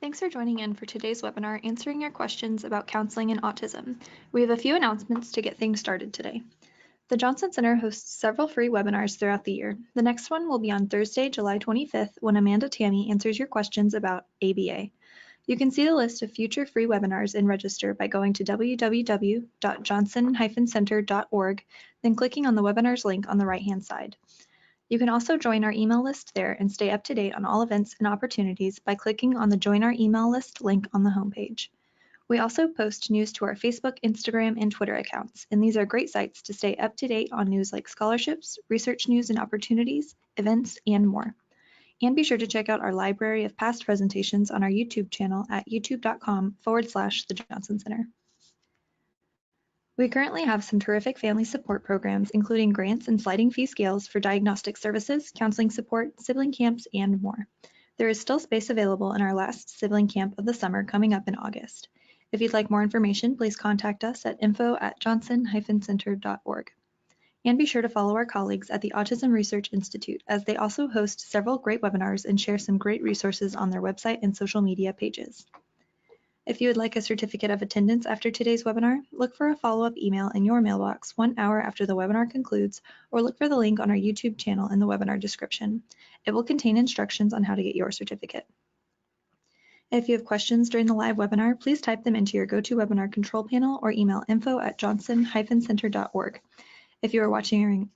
Thanks for joining in for today's webinar, answering your questions about counseling and autism. We have a few announcements to get things started today. The Johnson Center hosts several free webinars throughout the year. The next one will be on Thursday, July 25th, when Amanda Tami answers your questions about ABA. You can see the list of future free webinars and register by going to www.johnson-center.org, then clicking on the webinars link on the right-hand side. You can also join our email list there and stay up to date on all events and opportunities by clicking on the Join Our Email List link on the homepage. We also post news to our Facebook, Instagram, and Twitter accounts, and these are great sites to stay up to date on news like scholarships, research news and opportunities, events, and more. And be sure to check out our library of past presentations on our YouTube channel at youtube.com/The Johnson Center. We currently have some terrific family support programs, including grants and sliding fee scales for diagnostic services, counseling support, sibling camps, and more. There is still space available in our last sibling camp of the summer coming up in August. If you'd like more information, please contact us at info@johnson-center.org. And be sure to follow our colleagues at the Autism Research Institute, as they also host several great webinars and share some great resources on their website and social media pages. If you would like a certificate of attendance after today's webinar, look for a follow-up email in your mailbox 1 hour after the webinar concludes, or look for the link on our YouTube channel in the webinar description. It will contain instructions on how to get your certificate. If you have questions during the live webinar, please type them into your GoToWebinar control panel or email info@johnson-center.org. If you are watching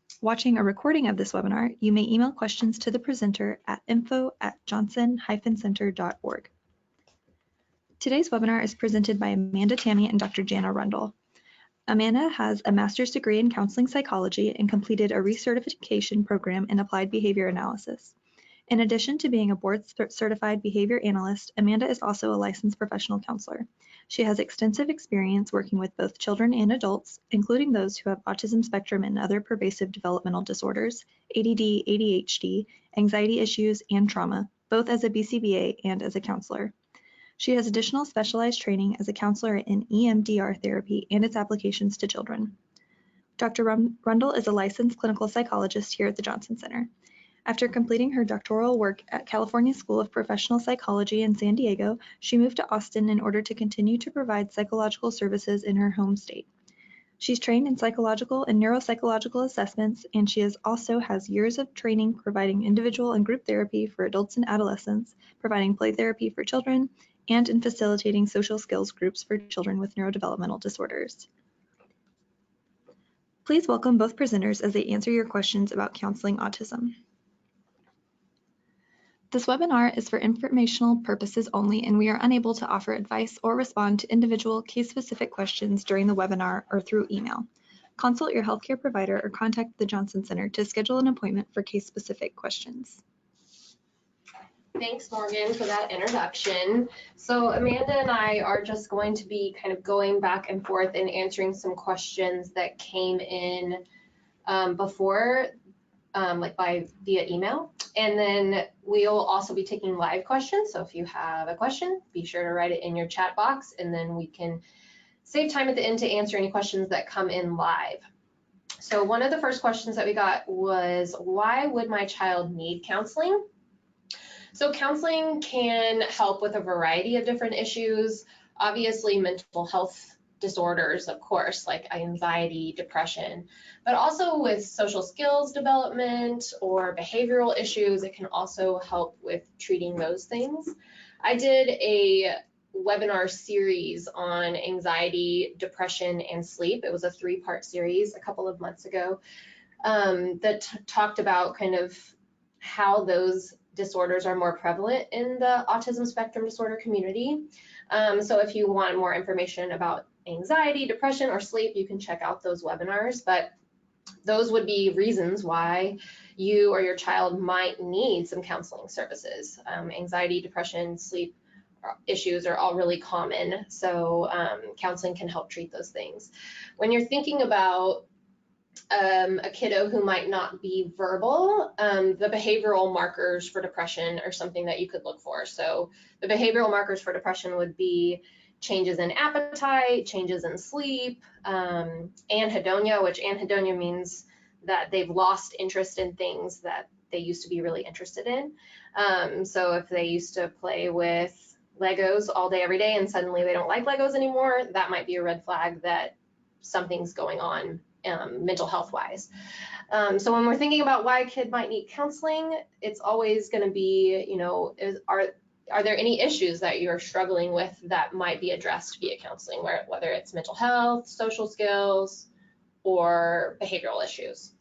a recording of this webinar, you may email questions to the presenter at info@johnson-center.org. Today's webinar is presented by Amanda Tami and Dr. Jana Rundle. Amanda has a master's degree in counseling psychology and completed a recertification program in applied behavior analysis. In addition to being a board-certified behavior analyst, Amanda is also a licensed professional counselor. She has extensive experience working with both children and adults, including those who have autism spectrum and other pervasive developmental disorders, ADD, ADHD, anxiety issues, and trauma, both as a BCBA and as a counselor. She has additional specialized training as a counselor in EMDR therapy and its applications to children. Dr. Rundle is a licensed clinical psychologist here at the Johnson Center. After completing her doctoral work at California School of Professional Psychology in San Diego, she moved to Austin in order to continue to provide psychological services in her home state. She's trained in psychological and neuropsychological assessments, and she also has years of training providing individual and group therapy for adults and adolescents, providing play therapy for children, and in facilitating social skills groups for children with neurodevelopmental disorders. Please welcome both presenters as they answer your questions about counseling autism. This webinar is for informational purposes only, and we are unable to offer advice or respond to individual case-specific questions during the webinar or through email. Consult your healthcare provider or contact the Johnson Center to schedule an appointment for case-specific questions. Thanks, Morgan, for that introduction. So Amanda and I are just going to be kind of going back and forth and answering some questions that came in before, via email. And then we'll also be taking live questions. So if you have a question, be sure to write it in your chat box, and then we can save time at the end to answer any questions that come in live. So one of the first questions that we got was, why would my child need counseling? So counseling can help with a variety of different issues. Obviously, mental health disorders, of course, like anxiety, depression, but also with social skills development or behavioral issues. It can also help with treating those things. I did a webinar series on anxiety, depression, and sleep. It was a 3-part series a couple of months ago that talked about kind of how those disorders are more prevalent in the autism spectrum disorder community. So if you want more information about anxiety, depression, or sleep, you can check out those webinars, but those would be reasons why you or your child might need some counseling services. Anxiety, depression, sleep issues are all really common, so counseling can help treat those things. When you're thinking about a kiddo who might not be verbal, the behavioral markers for depression are something that you could look for. So the behavioral markers for depression would be changes in appetite, changes in sleep, anhedonia, which anhedonia means that they've lost interest in things that they used to be really interested in. So if they used to play with Legos all day, every day, and suddenly they don't like Legos anymore, that might be a red flag that something's going on mental health wise. So when we're thinking about why a kid might need counseling, it's always going to be, are there any issues that you're struggling with that might be addressed via counseling, whether it's mental health, social skills, or behavioral issues?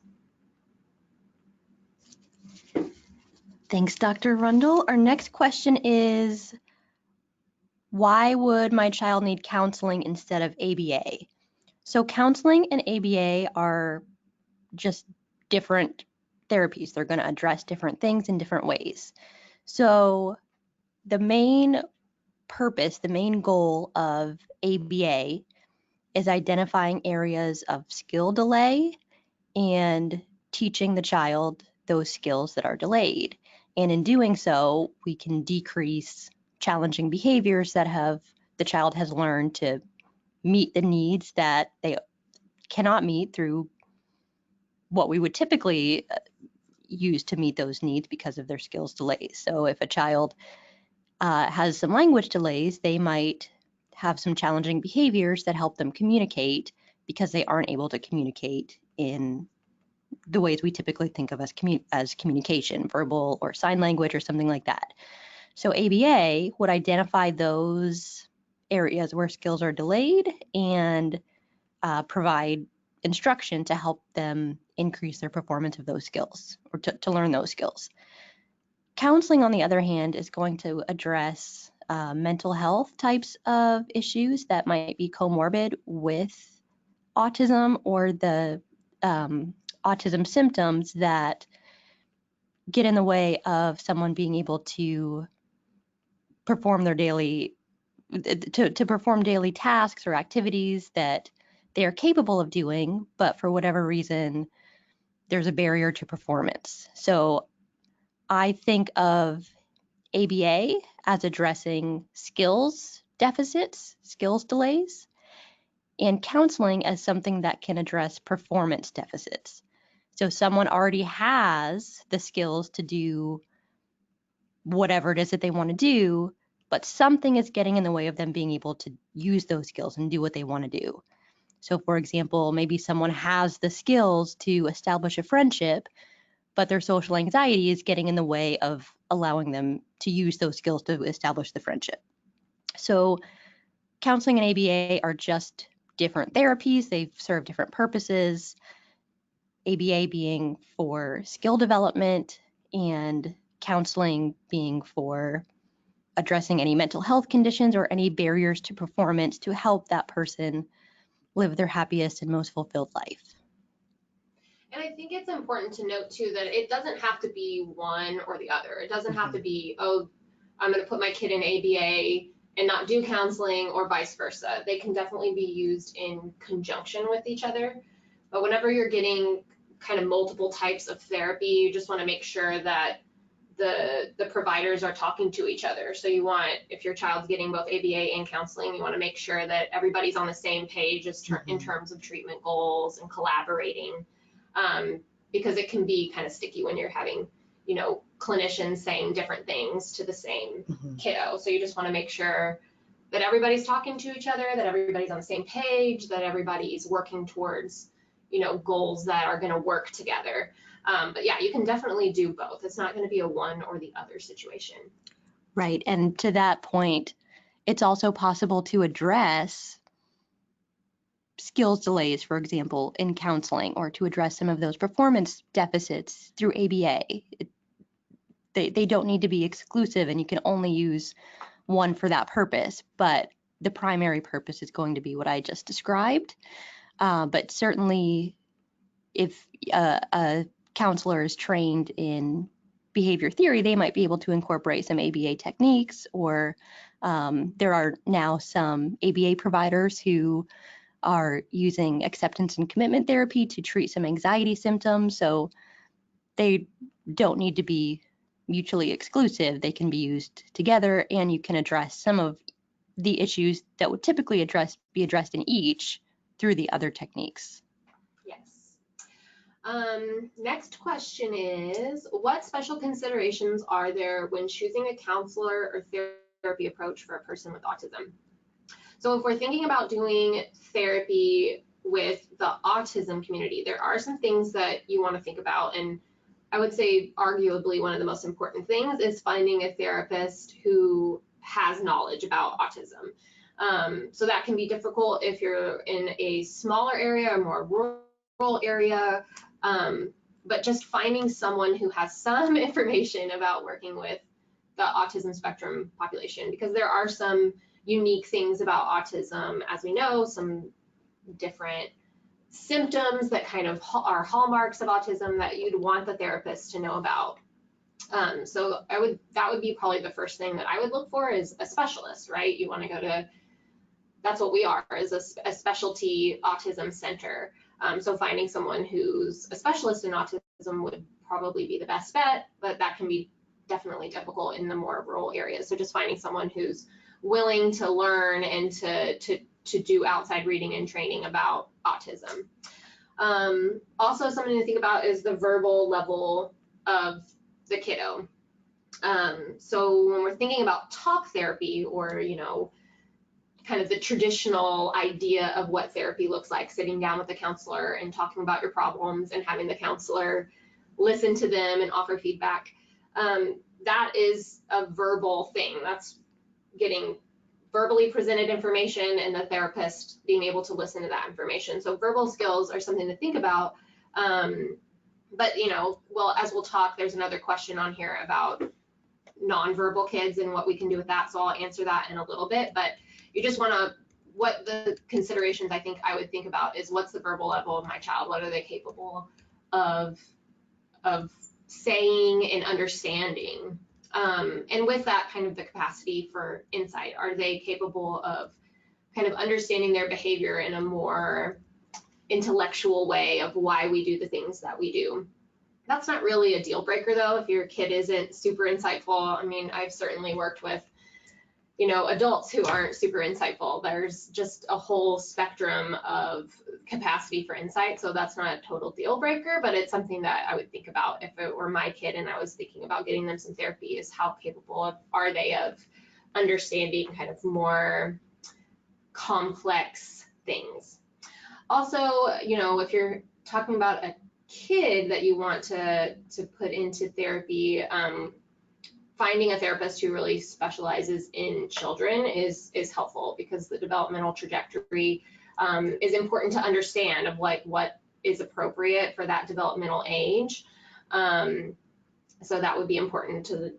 Thanks, Dr. Rundle. Our next question is, why would my child need counseling instead of ABA? So counseling and ABA are just different therapies. They're going to address different things in different ways. So the main purpose, the main goal of ABA is identifying areas of skill delay and teaching the child those skills that are delayed. And in doing so, we can decrease challenging behaviors that the child has learned to meet the needs that they cannot meet through what we would typically use to meet those needs because of their skills delays. So if a child has some language delays, they might have some challenging behaviors that help them communicate because they aren't able to communicate in the ways we typically think of as communication, verbal or sign language or something like that. So ABA would identify those areas where skills are delayed and provide instruction to help them increase their performance of those skills or to learn those skills. Counseling, on the other hand, is going to address mental health types of issues that might be comorbid with autism or the autism symptoms that get in the way of someone being able to perform their daily tasks or activities that they are capable of doing, but for whatever reason, there's a barrier to performance. So I think of ABA as addressing skills deficits, skills delays, and counseling as something that can address performance deficits. So someone already has the skills to do whatever it is that they want to do, but something is getting in the way of them being able to use those skills and do what they want to do. So for example, maybe someone has the skills to establish a friendship, but their social anxiety is getting in the way of allowing them to use those skills to establish the friendship. So counseling and ABA are just different therapies. They serve different purposes. ABA being for skill development and counseling being for addressing any mental health conditions or any barriers to performance to help that person live their happiest and most fulfilled life. And I think it's important to note too that it doesn't have to be one or the other. It doesn't have to be, oh, I'm going to put my kid in ABA and not do counseling, or vice versa. They can definitely be used in conjunction with each other. But whenever you're getting kind of multiple types of therapy, you just want to make sure that the providers are talking to each other. So you want, if your child's getting both ABA and counseling, you want to make sure that everybody's on the same page in terms of treatment goals and collaborating, because it can be kind of sticky when you're having, clinicians saying different things to the same kiddo. So you just want to make sure that everybody's talking to each other, that everybody's on the same page, that everybody's working towards, goals that are going to work together. But yeah, you can definitely do both. It's not going to be a one or the other situation. Right. And to that point, it's also possible to address skills delays, for example, in counseling, or to address some of those performance deficits through ABA. They don't need to be exclusive, and you can only use one for that purpose, but the primary purpose is going to be what I just described. But certainly, if a counselor is trained in behavior theory, they might be able to incorporate some ABA techniques, or there are now some ABA providers who are using acceptance and commitment therapy to treat some anxiety symptoms. So they don't need to be mutually exclusive. They can be used together, and you can address some of the issues that would typically be addressed in each through the other techniques. Yes. Next question is, what special considerations are there when choosing a counselor or therapy approach for a person with autism. So if we're thinking about doing therapy with the autism community, there are some things that you want to think about. And I would say arguably one of the most important things is finding a therapist who has knowledge about autism. So that can be difficult if you're in a smaller area or more rural area, but just finding someone who has some information about working with the autism spectrum population, because there are some unique things about autism, as we know, some different symptoms that kind of are hallmarks of autism that you'd want the therapist to know about. So that would be probably the first thing that I would look for, is a specialist, right? You want to go to, that's what we are, is a specialty autism center. So finding someone who's a specialist in autism would probably be the best bet, but that can be definitely difficult in the more rural areas. So just finding someone who's willing to learn and to do outside reading and training about autism. Also, something to think about is the verbal level of the kiddo. So when we're thinking about talk therapy, or, you know, kind of the traditional idea of what therapy looks like, sitting down with a counselor and talking about your problems and having the counselor listen to them and offer feedback, that is a verbal thing. That's getting verbally presented information and the therapist being able to listen to that information. So verbal skills are something to think about. But, you know, well, as we'll talk, there's another question on here about nonverbal kids and what we can do with that. So I'll answer that in a little bit, but you just want to, what the considerations I think I would think about is, what's the verbal level of my child? What are they capable of saying and understanding? And with that, kind of the capacity for insight. Are they capable of kind of understanding their behavior in a more intellectual way of why we do the things that we do? That's not really a deal breaker, though, if your kid isn't super insightful. I mean, I've certainly worked with, you know, adults who aren't super insightful. There's just a whole spectrum of capacity for insight. So that's not a total deal breaker, but it's something that I would think about if it were my kid and I was thinking about getting them some therapy, is how capable are they of understanding kind of more complex things. Also, you know, if you're talking about a kid that you want to put into therapy, finding a therapist who really specializes in children is helpful, because the developmental trajectory is important to understand, of like what is appropriate for that developmental age. So that would be important to,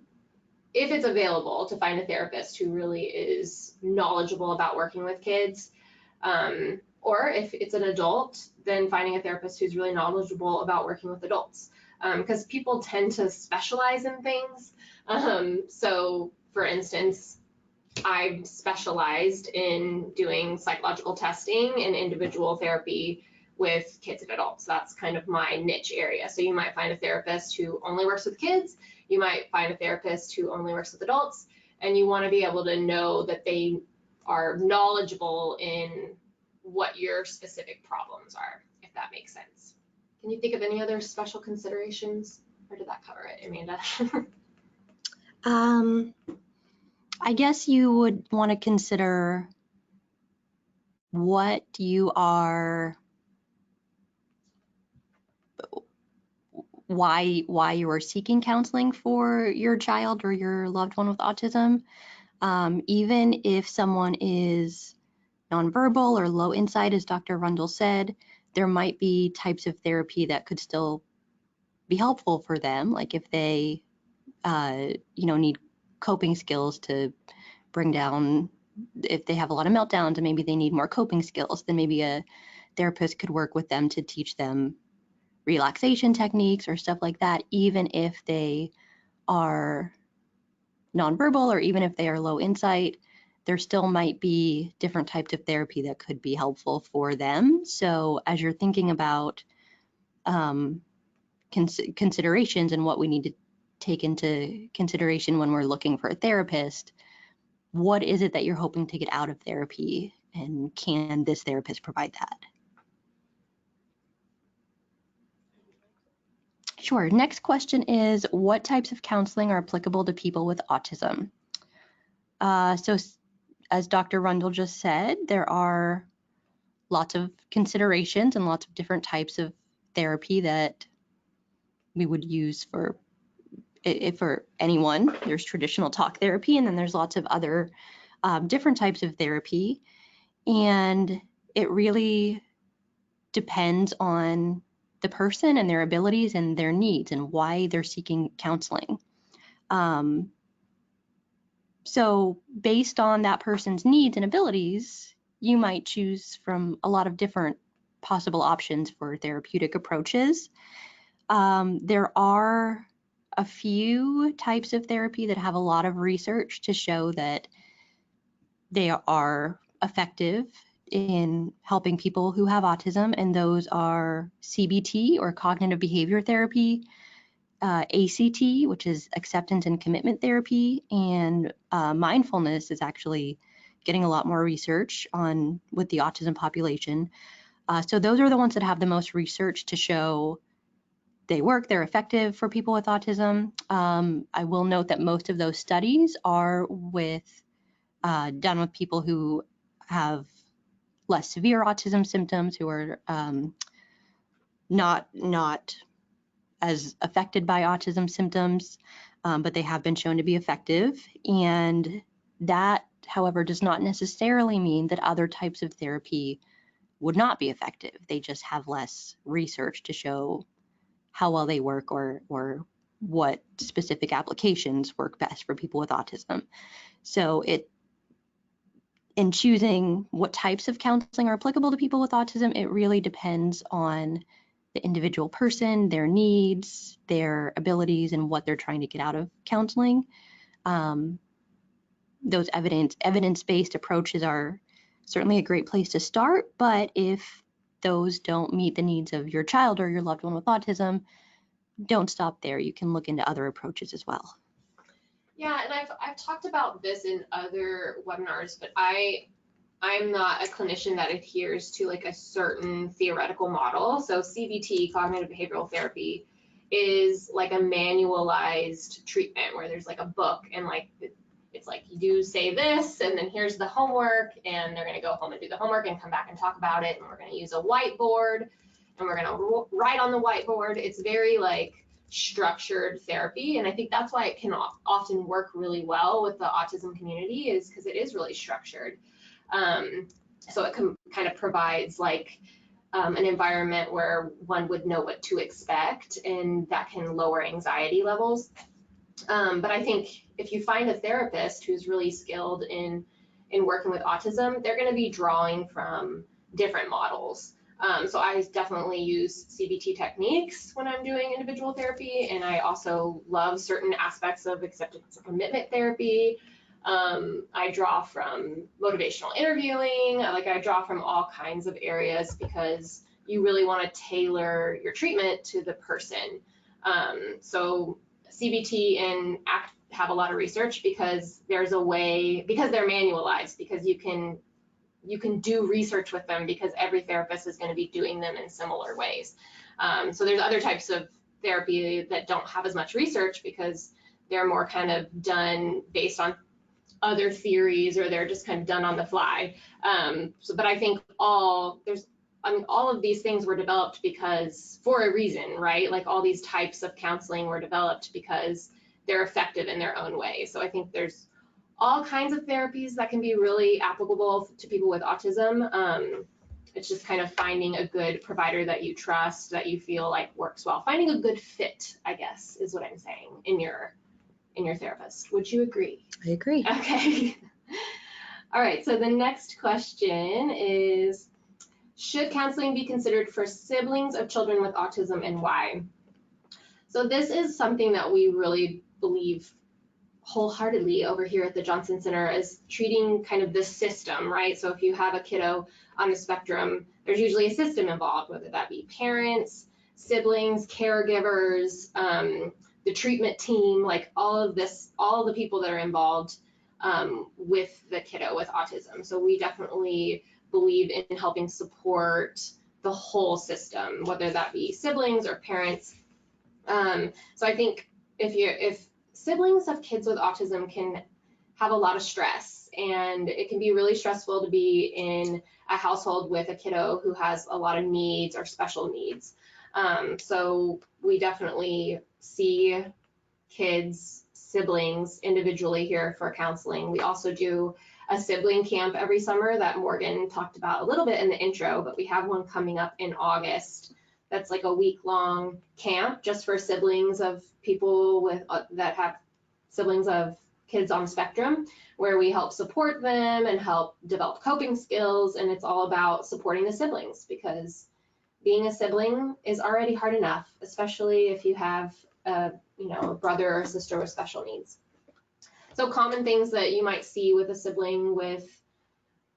if it's available, to find a therapist who really is knowledgeable about working with kids. Or if it's an adult, then finding a therapist who's really knowledgeable about working with adults, because people tend to specialize in things. So for instance, I'm specialized in doing psychological testing and individual therapy with kids and adults. That's kind of my niche area. So you might find a therapist who only works with kids. You might find a therapist who only works with adults, and you want to be able to know that they are knowledgeable in what your specific problems are, if that makes sense. Can you think of any other special considerations, or did that cover it, Amanda? I guess you would want to consider what you are, why you are seeking counseling for your child or your loved one with autism. Even if someone is nonverbal or low insight, as Dr. Rundle said, there might be types of therapy that could still be helpful for them. Like if they, need coping skills to bring down, if they have a lot of meltdowns and maybe they need more coping skills, then maybe a therapist could work with them to teach them relaxation techniques or stuff like that, even if they are nonverbal or even if they are low insight. There still might be different types of therapy that could be helpful for them. So as you're thinking about considerations and what we need to take into consideration when we're looking for a therapist, what is it that you're hoping to get out of therapy, and can this therapist provide that? Sure. Next question is, what types of counseling are applicable to people with autism? As Dr. Rundle just said, there are lots of considerations and lots of different types of therapy that we would use for anyone. There's traditional talk therapy, and then there's lots of other different types of therapy. And it really depends on the person and their abilities and their needs and why they're seeking counseling. So based on that person's needs and abilities, you might choose from a lot of different possible options for therapeutic approaches. There are a few types of therapy that have a lot of research to show that they are effective in helping people who have autism, and those are CBT, or cognitive behavior therapy, ACT, which is acceptance and commitment therapy, and mindfulness is actually getting a lot more research on with the autism population. So those are the ones that have the most research to show they work, they're effective for people with autism. I will note that most of those studies are done with people who have less severe autism symptoms, who are not as affected by autism symptoms, but they have been shown to be effective. And that, however, does not necessarily mean that other types of therapy would not be effective. They just have less research to show how well they work or what specific applications work best for people with autism. So in choosing what types of counseling are applicable to people with autism, it really depends on the individual person, their needs, their abilities, and what they're trying to get out of counseling. Those evidence-based approaches are certainly a great place to start, but if those don't meet the needs of your child or your loved one with autism, don't stop there. You can look into other approaches as well. Yeah, and I've talked about this in other webinars, but I'm not a clinician that adheres to like a certain theoretical model. So CBT, cognitive behavioral therapy, is like a manualized treatment where there's like a book and like it's like you do say this and then here's the homework, and they're going to go home and do the homework and come back and talk about it, and we're going to use a whiteboard and we're going to write on the whiteboard. It's very like structured therapy, and I think that's why it can often work really well with the autism community, is because it is really structured. So it kind of provides like an environment where one would know what to expect, and that can lower anxiety levels. But I think if you find a therapist who's really skilled in working with autism, they're going to be drawing from different models. So I definitely use CBT techniques when I'm doing individual therapy, and I also love certain aspects of acceptance and commitment therapy. I draw from motivational interviewing. I draw from all kinds of areas because you really want to tailor your treatment to the person. So CBT and ACT have a lot of research because there's a way, because they're manualized, because you can do research with them because every therapist is going to be doing them in similar ways. So there's other types of therapy that don't have as much research because they're more kind of done based on other theories, or they're just kind of done on the fly. But I think all of these things were developed because for a reason, right? Like all these types of counseling were developed because they're effective in their own way. So I think there's all kinds of therapies that can be really applicable to people with autism. It's just kind of finding a good provider that you trust, that you feel like works well. Finding a good fit, I guess, is what I'm saying in your therapist. Would you agree? I agree. Okay. All right, so the next question is, should counseling be considered for siblings of children with autism, and why? So this is something that we really believe wholeheartedly over here at the Johnson Center, as treating kind of this system, right? So if you have a kiddo on the spectrum, there's usually a system involved, whether that be parents, siblings, caregivers, the treatment team, like all of the people that are involved with the kiddo with autism. So we definitely believe in helping support the whole system, whether that be siblings or parents. So I think if siblings of kids with autism can have a lot of stress, and it can be really stressful to be in a household with a kiddo who has a lot of needs or special needs. So we definitely see kids, siblings individually here for counseling. We also do a sibling camp every summer that Morgan talked about a little bit in the intro, but we have one coming up in August. That's like a week-long camp just for siblings of people with that have siblings of kids on the spectrum, where we help support them and help develop coping skills. And it's all about supporting the siblings, because being a sibling is already hard enough, especially if you have a brother or sister with special needs. So common things that you might see with a sibling with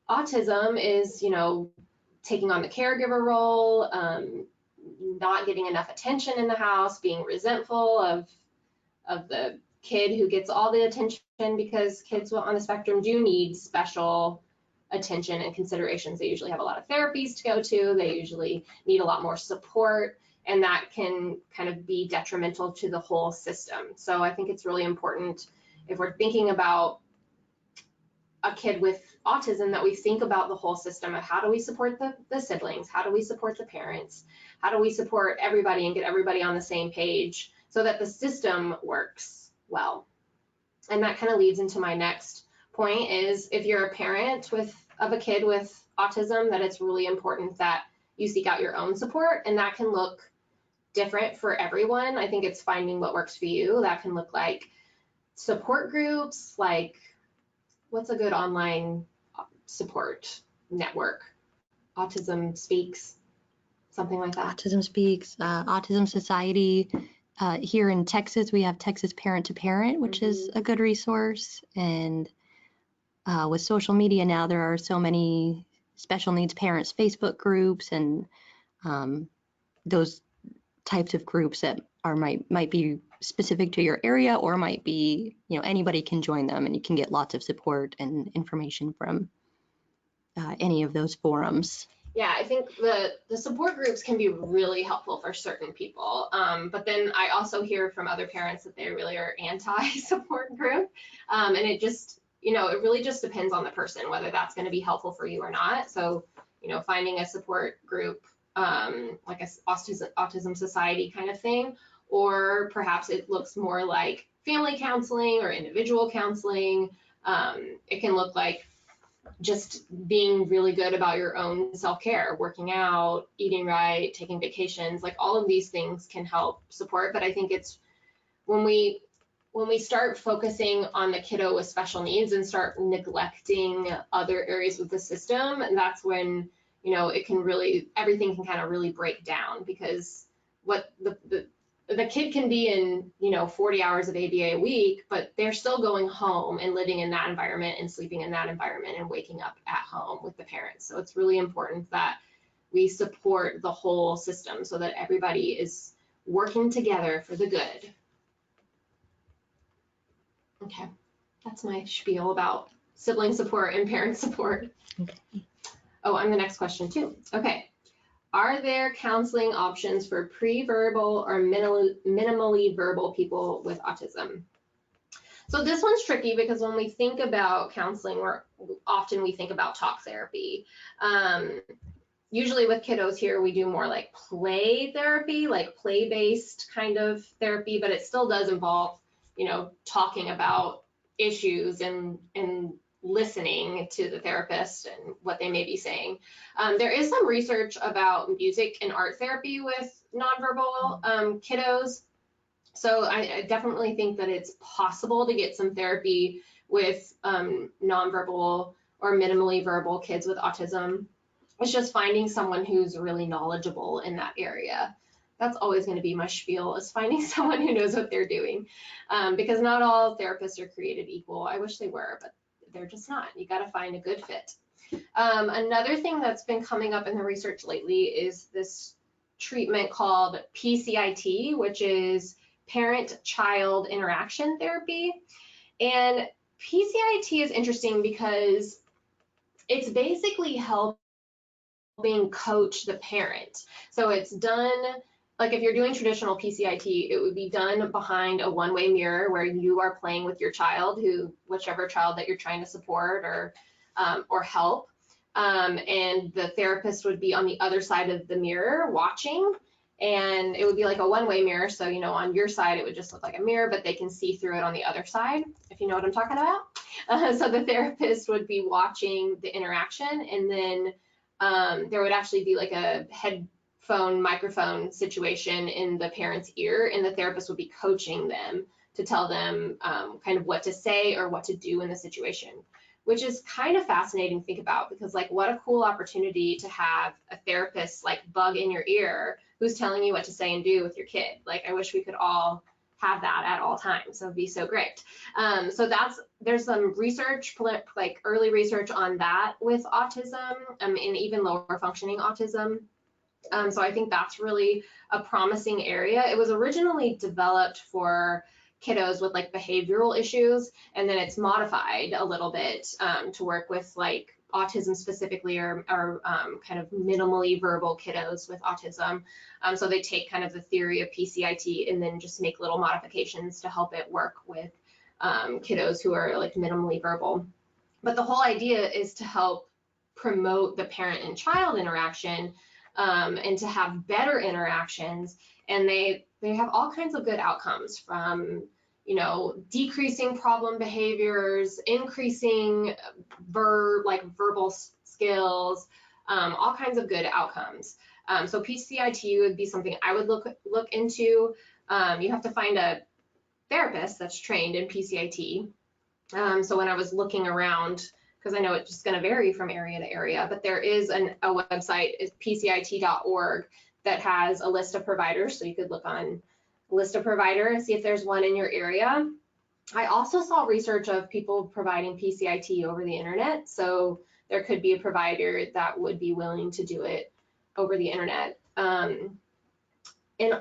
autism is, taking on the caregiver role, not getting enough attention in the house, being resentful of the kid who gets all the attention, because kids on the spectrum do need special attention and considerations. They usually have a lot of therapies to go to. They usually need a lot more support, and that can kind of be detrimental to the whole system. So I think it's really important, if we're thinking about a kid with autism, that we think about the whole system of how do we support the siblings, how do we support the parents, how do we support everybody and get everybody on the same page so that the system works well. And that kind of leads into my next point, is if you're a parent of a kid with autism, that it's really important that you seek out your own support, and that can look different for everyone. I think it's finding what works for you. That can look like support groups, like what's a good online support network? Autism Speaks, something like that. Autism Speaks, Autism Society. Here in Texas, we have Texas Parent to Parent, which is a good resource. And with social media now, there are so many special needs parents Facebook groups, and those types of groups that might be specific to your area, or might be, anybody can join them, and you can get lots of support and information from any of those forums. Yeah, I think the support groups can be really helpful for certain people. But then I also hear from other parents that they really are anti-support group. And it just, it really just depends on the person, whether that's going to be helpful for you or not. So, finding a support group, like a Autism Society kind of thing, or perhaps it looks more like family counseling or individual counseling. It can look like just being really good about your own self-care, working out, eating right, taking vacations, like all of these things can help support. But I think it's when we start focusing on the kiddo with special needs and start neglecting other areas of the system, and that's when, it can really, everything can kind of really break down, because what the kid can be in, 40 hours of ABA a week, but they're still going home and living in that environment and sleeping in that environment and waking up at home with the parents. So it's really important that we support the whole system so that everybody is working together for the good. Okay, that's my spiel about sibling support and parent support. Okay. Oh, I'm the next question too. Okay. Are there counseling options for pre-verbal or minimally verbal people with autism? So this one's tricky, because when we think about counseling, we think about talk therapy. Usually with kiddos here, we do more like play therapy, like play-based kind of therapy, but it still does involve, talking about issues and listening to the therapist and what they may be saying. There is some research about music and art therapy with nonverbal kiddos. So I definitely think that it's possible to get some therapy with nonverbal or minimally verbal kids with autism. It's just finding someone who's really knowledgeable in that area. That's always going to be my spiel, is finding someone who knows what they're doing, because not all therapists are created equal. I wish they were, but they're just not. You got to find a good fit. Another thing that's been coming up in the research lately is this treatment called PCIT, which is Parent-Child Interaction Therapy. And PCIT is interesting because it's basically helping coach the parent. So it's done like if you're doing traditional PCIT, it would be done behind a one-way mirror where you are playing with your child, whichever child that you're trying to support or help. And the therapist would be on the other side of the mirror watching, and it would be like a one-way mirror. So, you know, on your side, it would just look like a mirror, but they can see through it on the other side, if you know what I'm talking about. So the therapist would be watching the interaction, and then there would actually be like a headphone microphone situation in the parent's ear, and the therapist would be coaching them to tell them kind of what to say or what to do in the situation, which is kind of fascinating to think about, because like what a cool opportunity to have a therapist like bug in your ear who's telling you what to say and do with your kid. Like I wish we could all have that at all times. It would be so great. So there's some research, like early research on that with autism and even lower functioning autism. So I think that's really a promising area. It was originally developed for kiddos with like behavioral issues, and then it's modified a little bit to work with like autism specifically, or kind of minimally verbal kiddos with autism. So they take kind of the theory of PCIT and then just make little modifications to help it work with kiddos who are like minimally verbal. But the whole idea is to help promote the parent and child interaction and to have better interactions. And they have all kinds of good outcomes, from, you know, decreasing problem behaviors, increasing verbal skills, all kinds of good outcomes. So PCIT would be something I would look into. You have to find a therapist that's trained in PCIT. So when I was looking around, because I know it's just going to vary from area to area, but there is a website, is PCIT.org, that has a list of providers. So you could look on list of provider and see if there's one in your area. I also saw research of people providing PCIT over the internet. So there could be a provider that would be willing to do it over the internet. And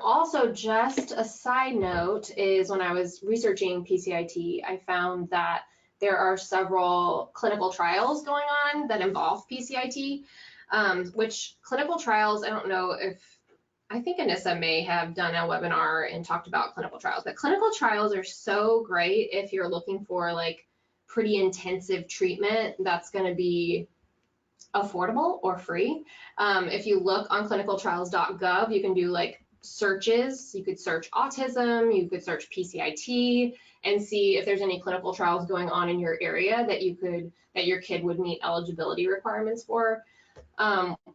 also, just a side note is, when I was researching PCIT, I found that there are several clinical trials going on that involve PCIT, which clinical trials, I don't know if, I think Anissa may have done a webinar and talked about clinical trials, but clinical trials are so great if you're looking for like pretty intensive treatment that's going to be affordable or free. If you look on clinicaltrials.gov, you can do like searches. You could search autism, you could search PCIT, and see if there's any clinical trials going on in your area that your kid would meet eligibility requirements for.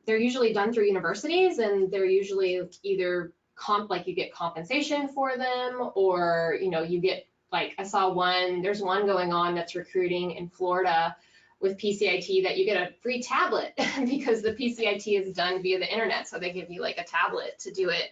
They're usually done through universities, and they're usually either you get compensation for them, or, you know, you get, like, I saw there's one going on that's recruiting in Florida with PCIT, that you get a free tablet because the PCIT is done via the internet. So they give you like a tablet to do it.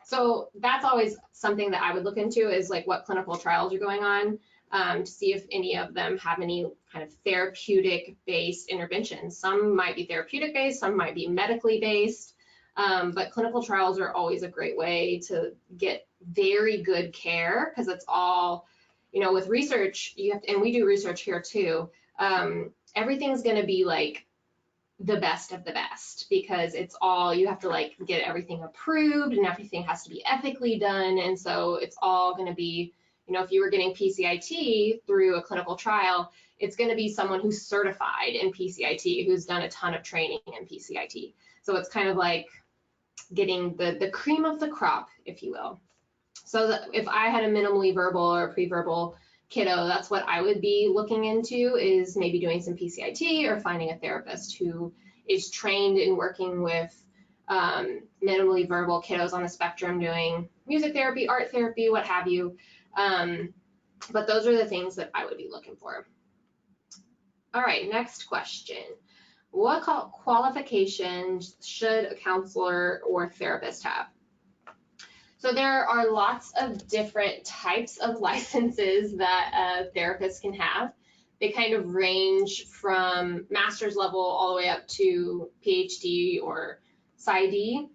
So that's always something that I would look into, is like what clinical trials are going on, to see if any of them have any kind of therapeutic based interventions. Some might be therapeutic based, some might be medically based, but clinical trials are always a great way to get very good care, because it's all, you know, with research, and we do research here too, everything's going to be like the best of the best, because it's all, you have to like get everything approved, and everything has to be ethically done. And so it's all going to be, you know, if you were getting PCIT through a clinical trial, it's going to be someone who's certified in PCIT, who's done a ton of training in PCIT. So it's kind of like getting the cream of the crop, if you will. So if I had a minimally verbal or pre-verbal kiddo, that's what I would be looking into, is maybe doing some PCIT or finding a therapist who is trained in working with minimally verbal kiddos on the spectrum, doing music therapy, art therapy, what have you. But those are the things that I would be looking for. All right, next question. What qualifications should a counselor or therapist have? So there are lots of different types of licenses that a therapist can have. They kind of range from master's level all the way up to PhD or PsyD.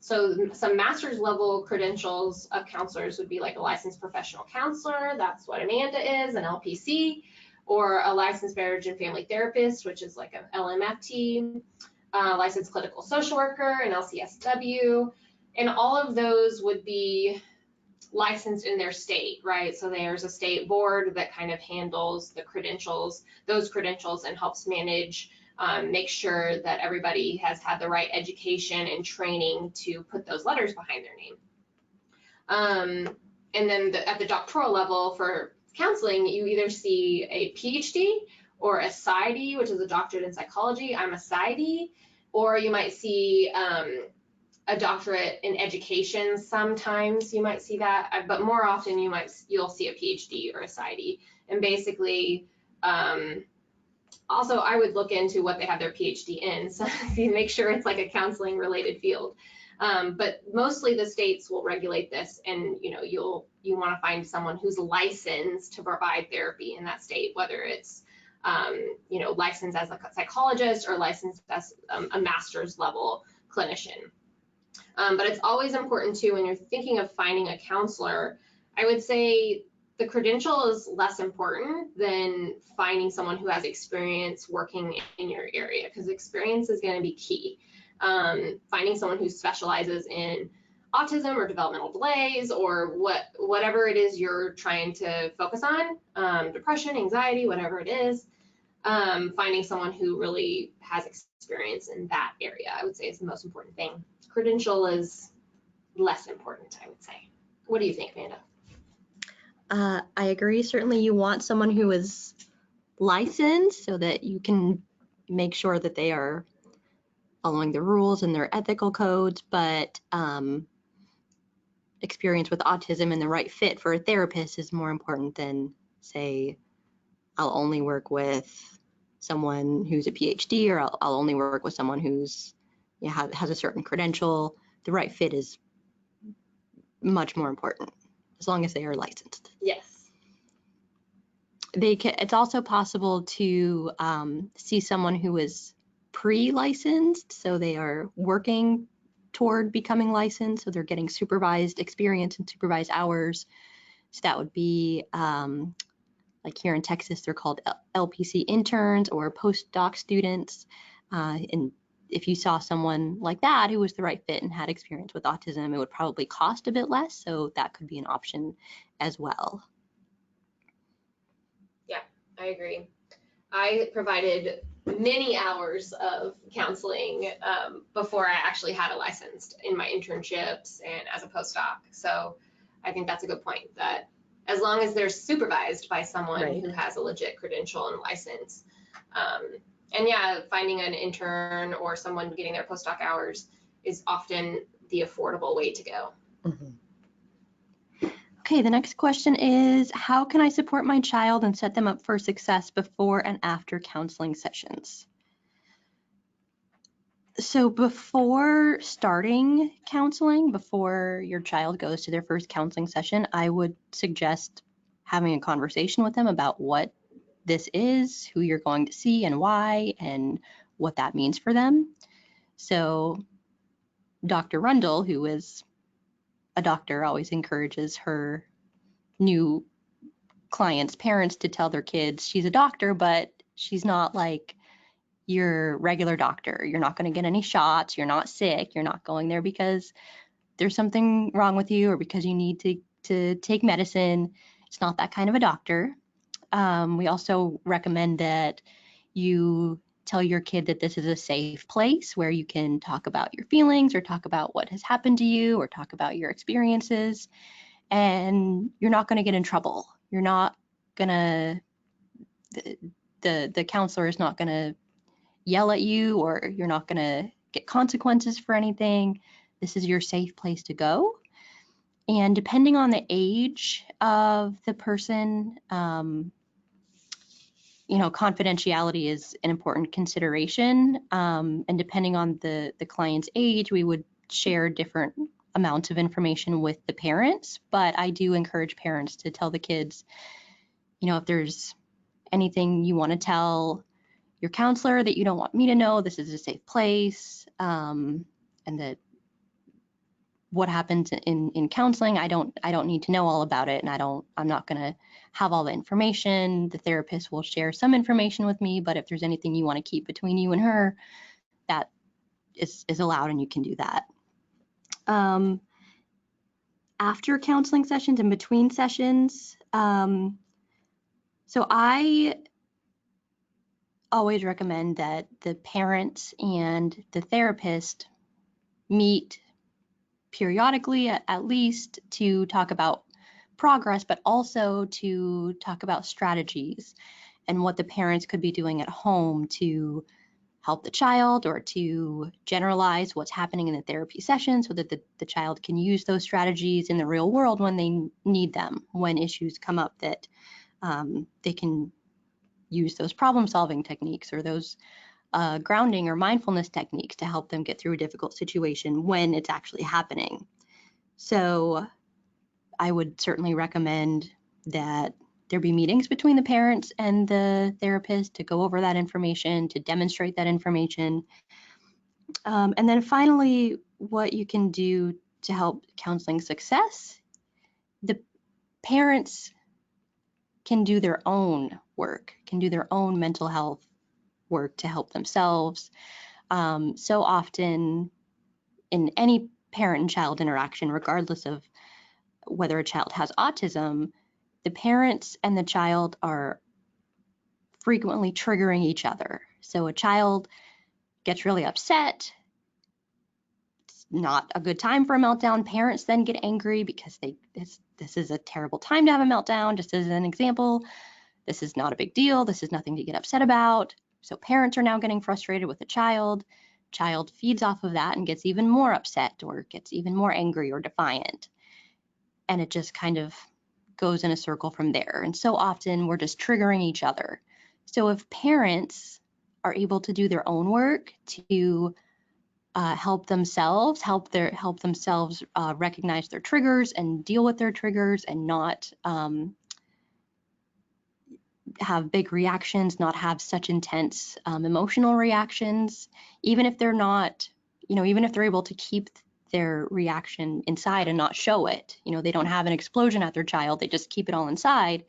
So some master's level credentials of counselors would be like a licensed professional counselor. That's what Amanda is, an LPC, or a licensed marriage and family therapist, which is like an LMFT. licensed clinical social worker, an LCSW, and all of those would be licensed in their state, right? So there's a state board that kind of handles the credentials, those credentials, and helps manage, make sure that everybody has had the right education and training to put those letters behind their name. And then at the doctoral level for counseling, you either see a PhD or a PsyD, which is a doctorate in psychology. I'm a PsyD. Or you might see a doctorate in education. Sometimes you might see that, but more often you'll see a PhD or a PsyD. And basically, also I would look into what they have their PhD in, so you make sure it's like a counseling related field. But mostly the states will regulate this, and you want to find someone who's licensed to provide therapy in that state, whether it's licensed as a psychologist or licensed as a master's level clinician. But it's always important too, when you're thinking of finding a counselor, I would say the credential is less important than finding someone who has experience working in your area, because experience is going to be key. Finding someone who specializes in autism or developmental delays or whatever it is you're trying to focus on, depression, anxiety, whatever it is, finding someone who really has experience in that area, I would say, is the most important thing. Credential is less important, I would say. What do you think, Amanda? I agree. Certainly you want someone who is licensed so that you can make sure that they are following the rules and their ethical codes, but experience with autism and the right fit for a therapist is more important than, say, I'll only work with someone who's a PhD, or I'll only work with someone who's has a certain credential. The right fit is much more important, as long as they are licensed. Yes. It's also possible to see someone who is pre-licensed, so they are working toward becoming licensed, so they're getting supervised experience and supervised hours. So that would be like here in Texas, they're called LPC interns or postdoc students. And if you saw someone like that who was the right fit and had experience with autism, it would probably cost a bit less, so that could be an option as well. Yeah, I agree. I provided many hours of counseling before I actually had a license in my internships and as a postdoc. So I think that's a good point, that as long as they're supervised by someone who has a legit credential and license. And yeah, finding an intern or someone getting their postdoc hours is often the affordable way to go. Mm-hmm. Okay, the next question is, how can I support my child and set them up for success before and after counseling sessions? So before starting counseling, before your child goes to their first counseling session, I would suggest having a conversation with them about what this is, who you're going to see and why, and what that means for them. So Dr. Rundle, who is a doctor, always encourages her new clients' parents to tell their kids she's a doctor, but she's not like your regular doctor. You're not going to get any shots. You're not sick. You're not going there because there's something wrong with you or because you need to take medicine. It's not that kind of a doctor. We also recommend that you tell your kid that this is a safe place where you can talk about your feelings or talk about what has happened to you or talk about your experiences, and you're not going to get in trouble. You're not going to, the counselor is not going to yell at you, or you're not going to get consequences for anything. This is your safe place to go. And depending on the age of the person, confidentiality is an important consideration. And depending on the client's age, we would share different amounts of information with the parents. But I do encourage parents to tell the kids, if there's anything you want to tell your counselor that you don't want me to know, this is a safe place, and that what happens in counseling, I don't need to know all about it, and I'm not going to have all the information. The therapist will share some information with me, but if there's anything you want to keep between you and her, is allowed, and you can do that. After counseling sessions and between sessions, so I always recommend that the parents and the therapist meet periodically at least to talk about progress, but also to talk about strategies and what the parents could be doing at home to help the child or to generalize what's happening in the therapy session so that the child can use those strategies in the real world when they need them, when issues come up, that they can use those problem-solving techniques or those grounding or mindfulness techniques to help them get through a difficult situation when it's actually happening. So I would certainly recommend that there be meetings between the parents and the therapist to go over that information, to demonstrate that information. And then finally, what you can do to help counseling success, the parents can do their own work, can do their own mental health work to help themselves. So often in any parent and child interaction, regardless of whether a child has autism, the parents and the child are frequently triggering each other. So a child gets really upset. It's not a good time for a meltdown. Parents then get angry because this is a terrible time to have a meltdown. Just as an example, this is not a big deal. This is nothing to get upset about. So parents are now getting frustrated with the child. Child feeds off of that and gets even more upset or gets even more angry or defiant. And it just kind of goes in a circle from there. And so often we're just triggering each other. So if parents are able to do their own work to help themselves recognize their triggers and deal with their triggers and not have big reactions, not have such intense emotional reactions, even if they're not, even if they're able to keep their reaction inside and not show it, they don't have an explosion at their child, they just keep it all inside,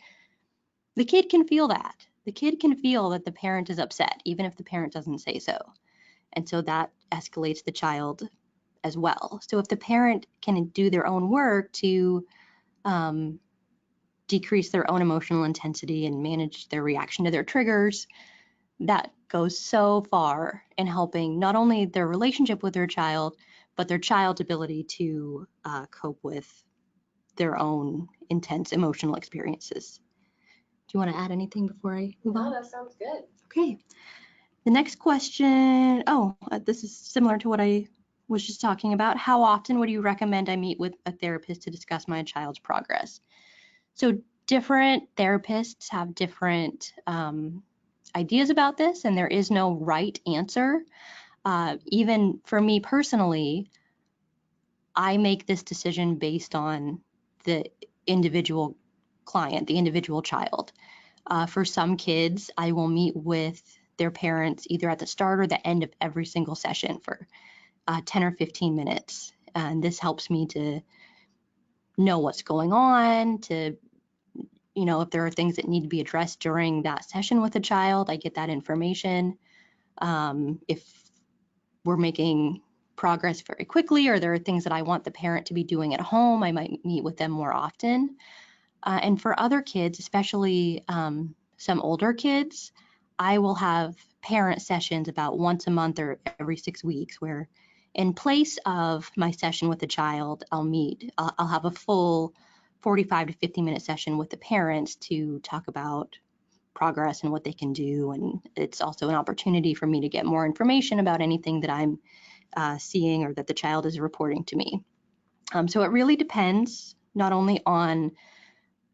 the kid can feel that. The kid can feel that the parent is upset, even if the parent doesn't say so. And so that escalates the child as well. So if the parent can do their own work to decrease their own emotional intensity and manage their reaction to their triggers, that goes so far in helping not only their relationship with their child, but their child's ability to cope with their own intense emotional experiences. Do you want to add anything before I move on? No, that sounds good. Okay. The next question, this is similar to what I was just talking about. How often would you recommend I meet with a therapist to discuss my child's progress? So different therapists have different ideas about this, and there is no right answer. Even for me personally, I make this decision based on the individual client, the individual child. For some kids, I will meet with their parents either at the start or the end of every single session for 10 or 15 minutes. And this helps me to know what's going on, to, if there are things that need to be addressed during that session with the child, I get that information. If we're making progress very quickly or there are things that I want the parent to be doing at home, I might meet with them more often. And for other kids, especially some older kids, I will have parent sessions about once a month or every 6 weeks where in place of my session with the child, I'll have a full 45 to 50 minute session with the parents to talk about progress and what they can do. And it's also an opportunity for me to get more information about anything that I'm seeing or that the child is reporting to me. So it really depends not only on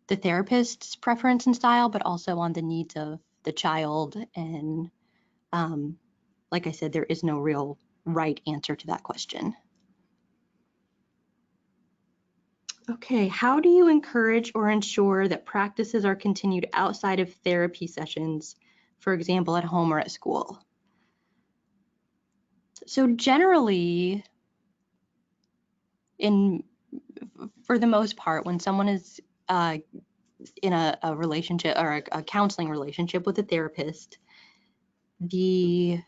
the therapist's preference and style, but also on the needs of the child. And like I said, there is no real right answer to that question. Okay, how do you encourage or ensure that practices are continued outside of therapy sessions, for example, at home or at school? So generally, for the most part, when someone is in a relationship or a counseling relationship with a therapist, the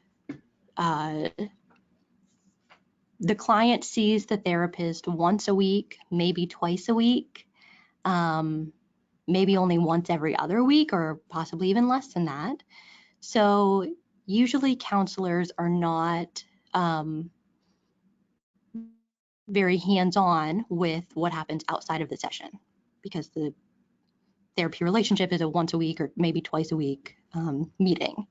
the client sees the therapist once a week, maybe twice a week, maybe only once every other week, or possibly even less than that. So usually counselors are not very hands-on with what happens outside of the session, because the therapy relationship is a once a week or maybe twice a week meeting.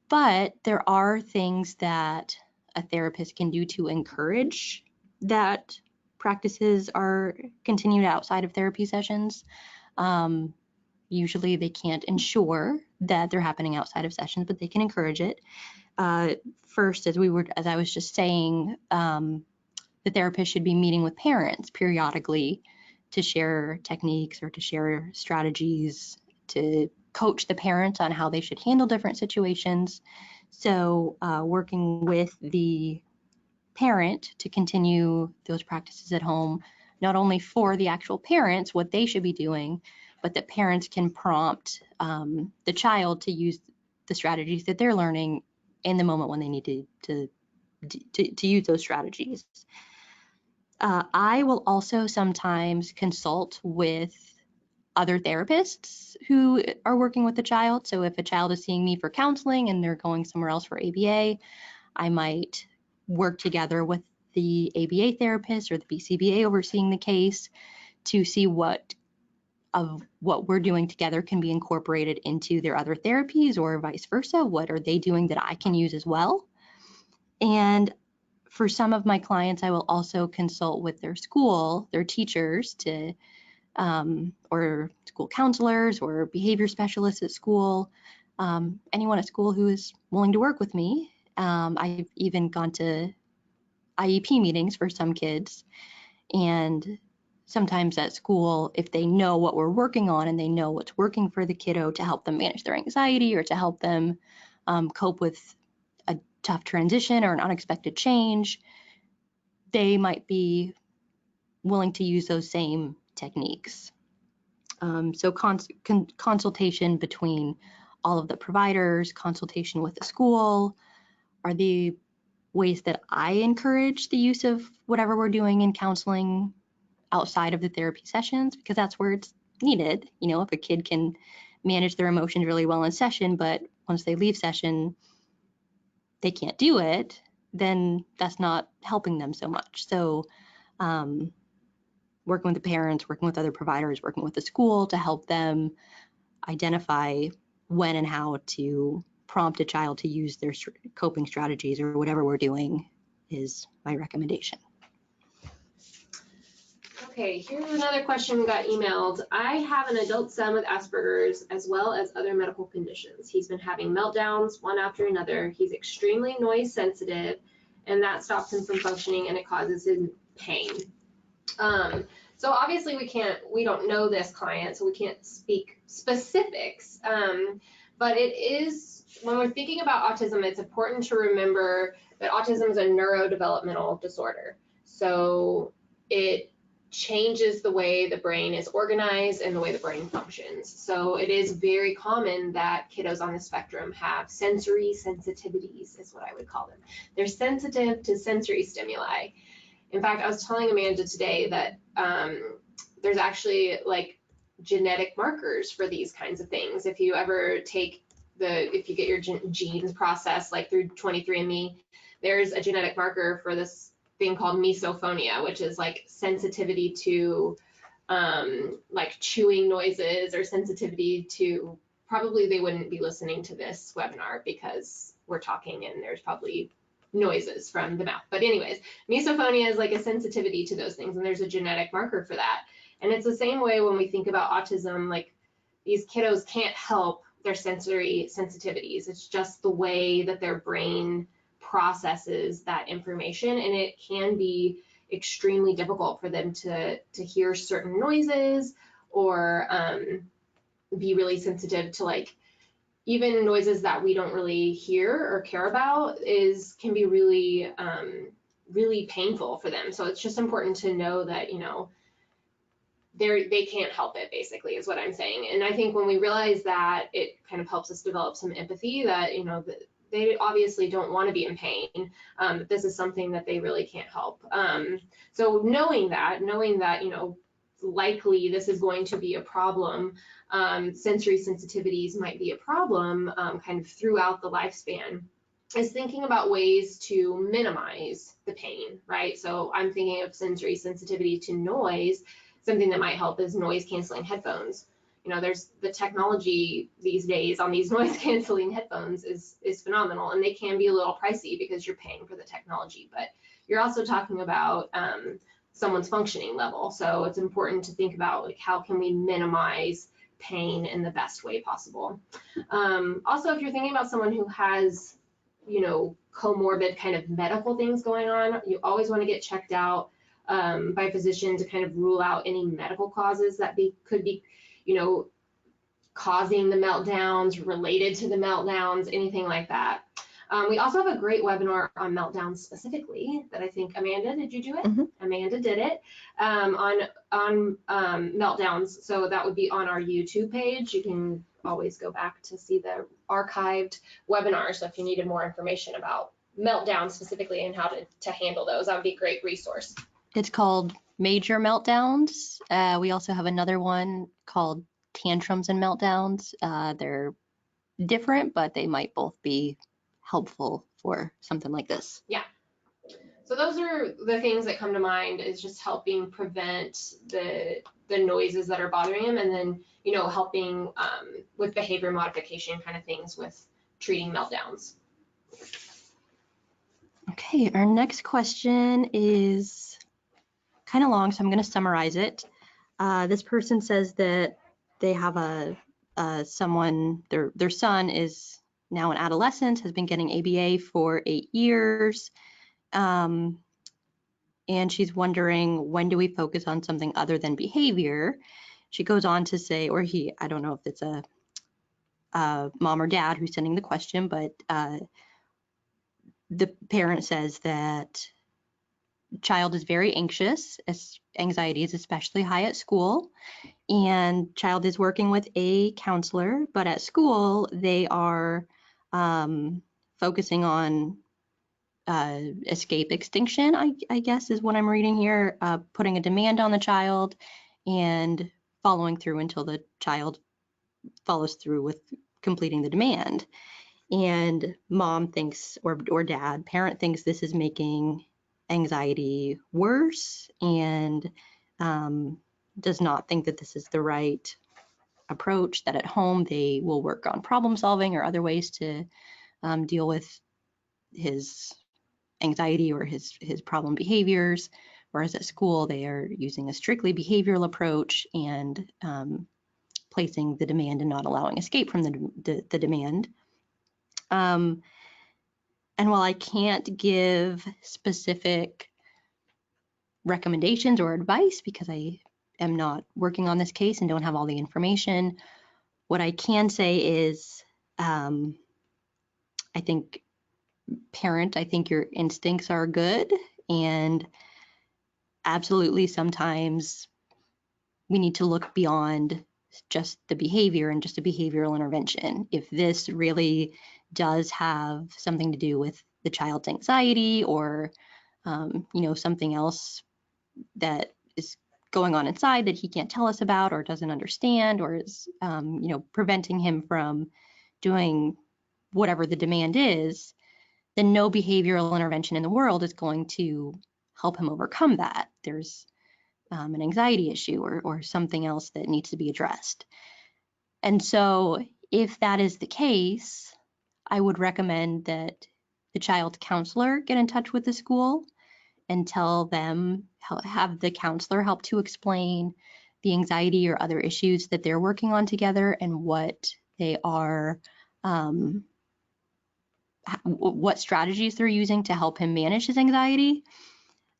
But there are things that a therapist can do to encourage that practices are continued outside of therapy sessions. Usually they can't ensure that they're happening outside of sessions, but they can encourage it. First, as I was just saying, the therapist should be meeting with parents periodically to share techniques or to share strategies, to coach the parents on how they should handle different situations. So working with the parent to continue those practices at home, not only for the actual parents, what they should be doing, but that parents can prompt the child to use the strategies that they're learning in the moment when they need to use those strategies. I will also sometimes consult with other therapists who are working with the child. So if a child is seeing me for counseling and they're going somewhere else for ABA, I might work together with the ABA therapist or the BCBA overseeing the case to see what of what we're doing together can be incorporated into their other therapies, or vice versa. What are they doing that I can use as well? And for some of my clients, I will also consult with their school, their teachers, to or school counselors or behavior specialists at school, anyone at school who is willing to work with me. I've even gone to IEP meetings for some kids, and sometimes at school, if they know what we're working on and they know what's working for the kiddo to help them manage their anxiety or to help them cope with a tough transition or an unexpected change, they might be willing to use those same techniques. So consultation between all of the providers, consultation with the school are the ways that I encourage the use of whatever we're doing in counseling outside of the therapy sessions, because that's where it's needed. You know, if a kid can manage their emotions really well in session, but once they leave session, they can't do it, then that's not helping them so much. So working with the parents, working with other providers, working with the school to help them identify when and how to prompt a child to use their coping strategies or whatever we're doing is my recommendation. Okay, here's another question we got emailed. I have an adult son with Asperger's as well as other medical conditions. He's been having meltdowns one after another. He's extremely noise sensitive, and that stops him from functioning and it causes him pain. So obviously we don't know this client, so we can't speak specifics. But it is, when we're thinking about autism, it's important to remember that autism is a neurodevelopmental disorder. So it changes the way the brain is organized and the way the brain functions. So it is very common that kiddos on the spectrum have sensory sensitivities, is what I would call them. They're sensitive to sensory stimuli. In fact, I was telling Amanda today that there's actually like genetic markers for these kinds of things. If you ever if you get your genes processed like through 23andMe, there's a genetic marker for this thing called misophonia, which is like sensitivity to like chewing noises, or sensitivity to, probably they wouldn't be listening to this webinar because we're talking and there's probably noises from the mouth. But anyways, misophonia is like a sensitivity to those things, and there's a genetic marker for that. And it's the same way when we think about autism, like these kiddos can't help their sensory sensitivities. It's just the way that their brain processes that information, and it can be extremely difficult for them to hear certain noises, or be really sensitive to like even noises that we don't really hear or care about can be really really painful for them. So it's just important to know that, you know, they can't help it, basically, is what I'm saying. And I think when we realize that, it kind of helps us develop some empathy, that, you know, they obviously don't want to be in pain. This is something that they really can't help. So knowing that, likely this is going to be a problem, sensory sensitivities might be a problem kind of throughout the lifespan, is thinking about ways to minimize the pain, right? So I'm thinking of sensory sensitivity to noise. Something that might help is noise canceling headphones. There's the technology these days on these noise canceling headphones is phenomenal, and they can be a little pricey because you're paying for the technology, but you're also talking about someone's functioning level. So it's important to think about, like, how can we minimize pain in the best way possible. Also, if you're thinking about someone who has, comorbid kind of medical things going on, you always want to get checked out by a physician to kind of rule out any medical causes that could be, causing the meltdowns, related to the meltdowns, anything like that. We also have a great webinar on meltdowns specifically that I think, Amanda, did you do it? Mm-hmm. Amanda did it, on meltdowns. So that would be on our YouTube page. You can always go back to see the archived webinar. So if you needed more information about meltdowns specifically and how to handle those, that would be a great resource. It's called Major Meltdowns. We also have another one called Tantrums and Meltdowns. They're different, but they might both be helpful for something like this. Yeah. So those are the things that come to mind, is just helping prevent the noises that are bothering him, and then, helping with behavior modification kind of things with treating meltdowns. Okay, our next question is kind of long, so I'm going to summarize it. This person says that they have their son is now an adolescent, has been getting ABA for 8 years. And she's wondering, when do we focus on something other than behavior? She goes on to say, or he, I don't know if it's a mom or dad who's sending the question, but the parent says that child is very anxious, as anxiety is especially high at school, and child is working with a counselor, but at school they are focusing on escape extinction, I guess is what I'm reading here, putting a demand on the child and following through until the child follows through with completing the demand. And mom thinks, or dad, parent thinks this is making anxiety worse, and does not think that this is the right approach, that at home they will work on problem solving or other ways to deal with his anxiety or his problem behaviors, whereas at school they are using a strictly behavioral approach and placing the demand and not allowing escape from the demand. And while I can't give specific recommendations or advice because I am not working on this case and don't have all the information, what I can say is, I think your instincts are good, and absolutely sometimes we need to look beyond just the behavior and just a behavioral intervention. If this really does have something to do with the child's anxiety or something else that is going on inside that he can't tell us about or doesn't understand, or is preventing him from doing whatever the demand is, then no behavioral intervention in the world is going to help him overcome that. There's an anxiety issue or something else that needs to be addressed. And so if that is the case, I would recommend that the child's counselor get in touch with the school and tell them, have the counselor help to explain the anxiety or other issues that they're working on together and what they are, what strategies they're using to help him manage his anxiety.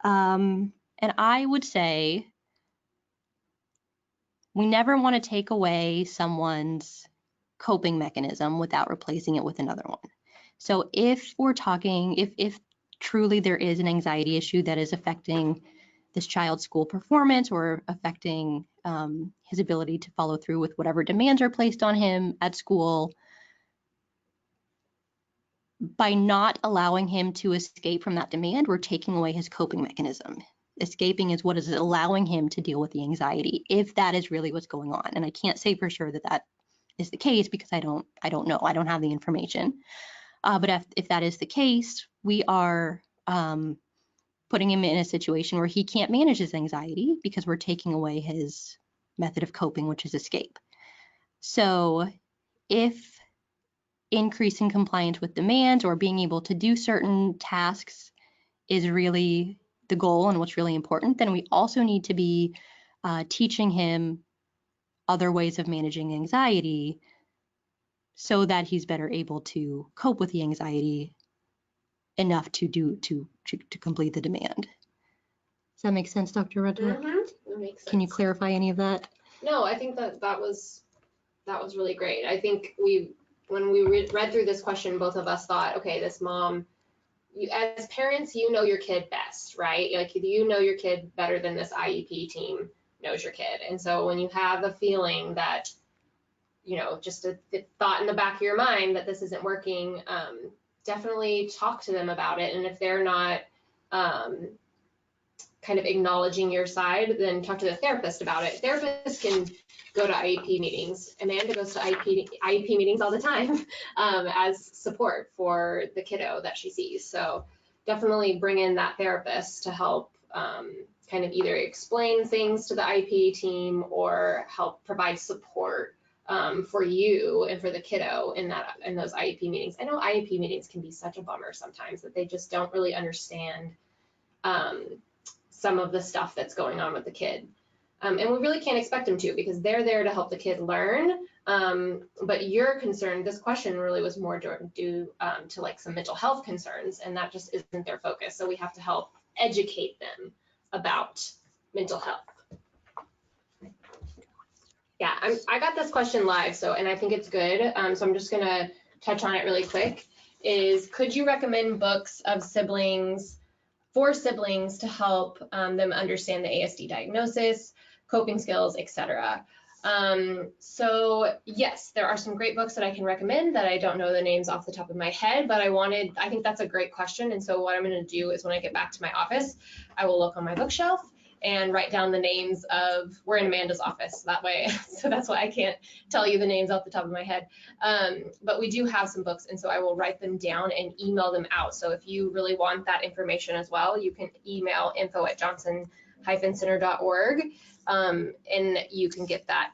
And I would say we never want to take away someone's coping mechanism without replacing it with another one. So if we're talking, if truly there is an anxiety issue that is affecting this child's school performance or affecting his ability to follow through with whatever demands are placed on him at school, by not allowing him to escape from that demand, we're taking away his coping mechanism. Escaping is what is allowing him to deal with the anxiety, if that is really what's going on. And I can't say for sure that that is the case because I don't know. I don't have the information. But if that is the case, we are putting him in a situation where he can't manage his anxiety because we're taking away his method of coping, which is escape. So if increasing compliance with demands or being able to do certain tasks is really the goal and what's really important, then we also need to be teaching him other ways of managing anxiety so that he's better able to cope with the anxiety enough to complete the demand. Does that make sense, Dr. Rundle? That makes sense. Can you clarify any of that? No, I think that was really great. I think when we read through this question, both of us thought, okay, this mom, as parents, you know your kid best, right? Like, you know your kid better than this IEP team knows your kid. And so when you have a feeling that, you know, just a thought in the back of your mind that this isn't working, definitely talk to them about it. And if they're not kind of acknowledging your side, then talk to the therapist about it. Therapists can go to IEP meetings. Amanda goes to IEP meetings all the time as support for the kiddo that she sees. So definitely bring in that therapist to help kind of either explain things to the IEP team or help provide support for you and for the kiddo in those IEP meetings. I know IEP meetings can be such a bummer sometimes that they just don't really understand some of the stuff that's going on with the kid. And we really can't expect them to because they're there to help the kid learn. But your concern, this question really was more due to like some mental health concerns, and that just isn't their focus. So we have to help educate them about mental health. Yeah, I got this question live, and I think it's good. So I'm just gonna touch on it really quick. Could you recommend books of for siblings to help them understand the ASD diagnosis, coping skills, etc.? So yes, there are some great books that I can recommend that I don't know the names off the top of my head, but I think that's a great question. And so what I'm going to do is when I get back to my office, I will look on my bookshelf and write down the names we're in Amanda's office that way. So that's why I can't tell you the names off the top of my head. But we do have some books, and so I will write them down and email them out. So if you really want that information as well, you can email info@johnson-center.org, and you can get that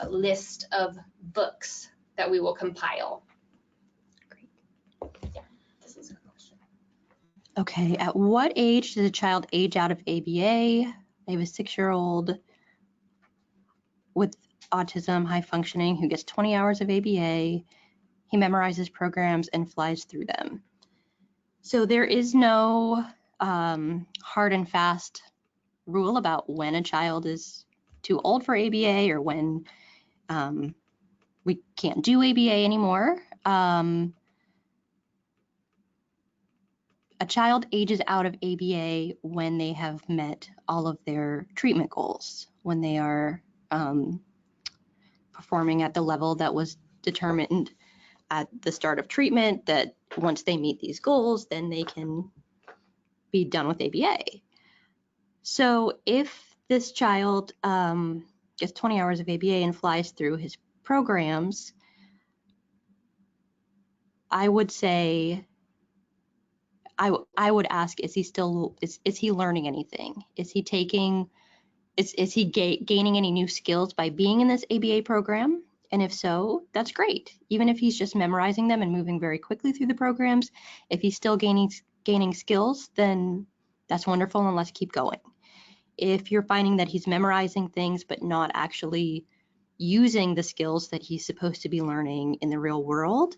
list of books that we will compile. Great. Yeah, this is a good question. Okay, at what age does a child age out of ABA? I have a 6-year-old with autism, high functioning, who gets 20 hours of ABA. He memorizes programs and flies through them. So there is no hard and fast rule about when a child is too old for ABA or when we can't do ABA anymore. A child ages out of ABA when they have met all of their treatment goals, when they are performing at the level that was determined at the start of treatment, that once they meet these goals, then they can be done with ABA. So if this child gets 20 hours of ABA and flies through his programs, I would say, I would ask, is he learning anything? Is he gaining any new skills by being in this ABA program? And if so, that's great. Even if he's just memorizing them and moving very quickly through the programs, if he's still gaining skills, then that's wonderful, and let's keep going. If you're finding that he's memorizing things but not actually using the skills that he's supposed to be learning in the real world,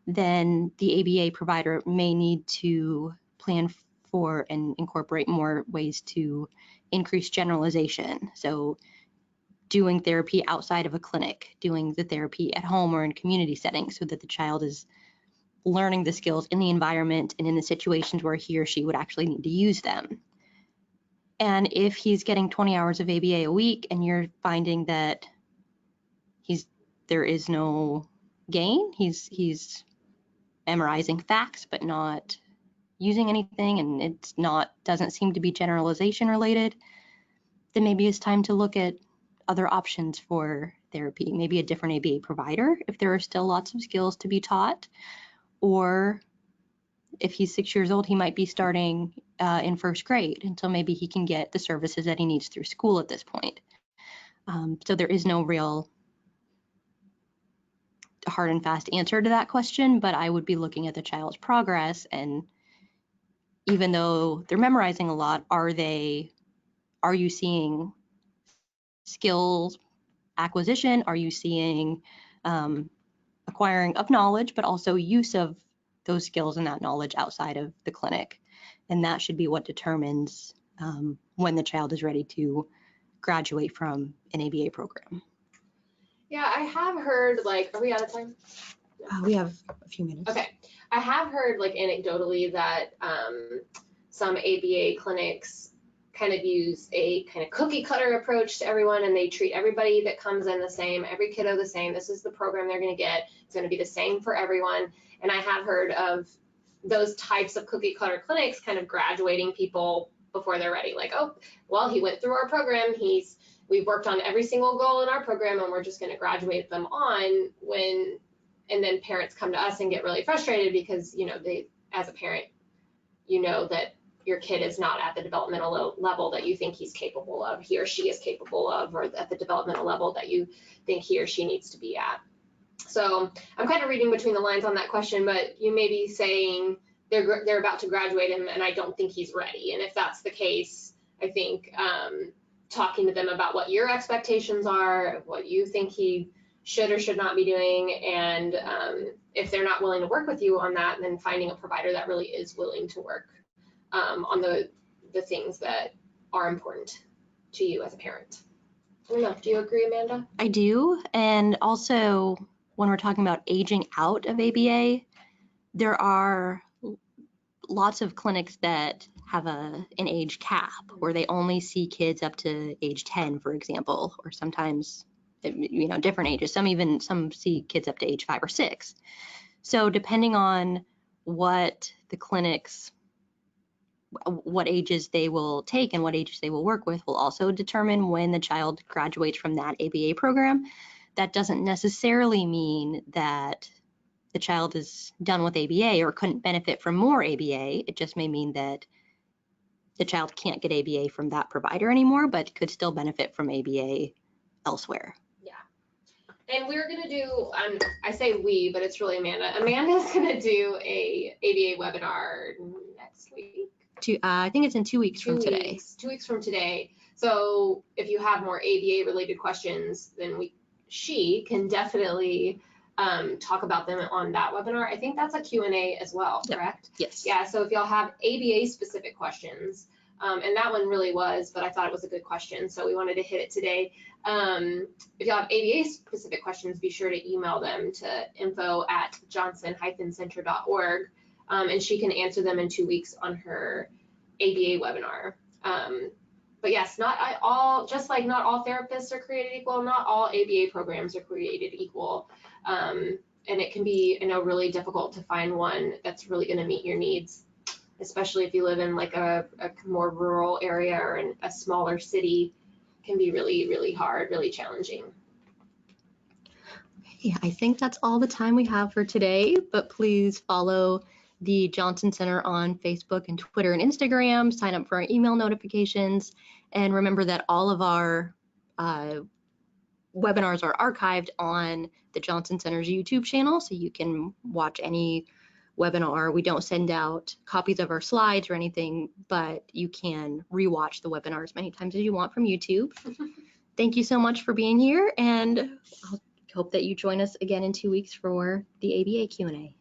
then the ABA provider may need to plan for and incorporate more ways to increase generalization. So doing therapy outside of a clinic, doing the therapy at home or in community settings, so that the child is learning the skills in the environment and in the situations where he or she would actually need to use them. And if he's getting 20 hours of ABA a week and you're finding that there is no gain, memorizing facts but not using anything, and it's doesn't seem to be generalization related, then maybe it's time to look at other options for therapy, maybe a different ABA provider if there are still lots of skills to be taught, or if he's 6 years old, he might be starting in first grade until maybe he can get the services that he needs through school at this point. So there is no real hard and fast answer to that question, but I would be looking at the child's progress, and even though they're memorizing a lot, are you seeing skills acquisition? Are you seeing acquiring of knowledge, but also use of those skills and that knowledge outside of the clinic? And that should be what determines when the child is ready to graduate from an ABA program. Yeah, I have heard, like, are we out of time? We have a few minutes. Okay. I have heard, like, anecdotally that some ABA clinics kind of use a kind of cookie cutter approach to everyone, and they treat everybody that comes in the same, every kiddo the same. This is the program they're going to get. It's going to be the same for everyone. And I have heard of those types of cookie cutter clinics kind of graduating people before they're ready. Like, oh, well, he went through our program. We've worked on every single goal in our program, and we're just going to graduate them on and then parents come to us and get really frustrated because, you know, as a parent, you know that your kid is not at the developmental level that you think he or she is capable of, or at the developmental level that you think he or she needs to be at. So I'm kind of reading between the lines on that question, but you may be saying they're about to graduate him and I don't think he's ready. And if that's the case, I think talking to them about what your expectations are, what you think he should or should not be doing, and if they're not willing to work with you on that, then finding a provider that really is willing to work on the things that are important to you as a parent. I don't know, do you agree, Amanda? I do, and also when we're talking about aging out of ABA, there are lots of clinics that have an age cap where they only see kids up to age 10, for example, or sometimes, you know, different ages. Some see kids up to age 5 or 6. So depending on what the clinics, what ages they will take and what ages they will work with will also determine when the child graduates from that ABA program. That doesn't necessarily mean that the child is done with ABA or couldn't benefit from more ABA. It just may mean that the child can't get ABA from that provider anymore, but could still benefit from ABA elsewhere. Yeah. And we're going to do, I say we, but it's really Amanda. Amanda's going to do a ABA webinar next week. I think it's in 2 weeks from today. 2 weeks from today. So if you have more ABA related questions, then she can definitely talk about them on that webinar. I think that's a Q&A as well, correct? Yep. Yes. Yeah, so if y'all have ABA specific questions, and that one really was, but I thought it was a good question, so we wanted to hit it today. If y'all have ABA specific questions, be sure to email them to info@johnson-center.org, and she can answer them in 2 weeks on her ABA webinar. But yes, not all therapists are created equal, not all ABA programs are created equal. And it can be, you know, really difficult to find one that's really going to meet your needs, especially if you live in like a more rural area or in a smaller city. It can be really, really hard, really challenging. Okay, I think that's all the time we have for today, but please follow the Johnson Center on Facebook and Twitter and Instagram, sign up for our email notifications, and remember that all of our webinars are archived on the Johnson Center's YouTube channel, so you can watch any webinar. We don't send out copies of our slides or anything, but you can rewatch the webinar as many times as you want from YouTube. Thank you so much for being here, and I hope that you join us again in 2 weeks for the ABA Q&A.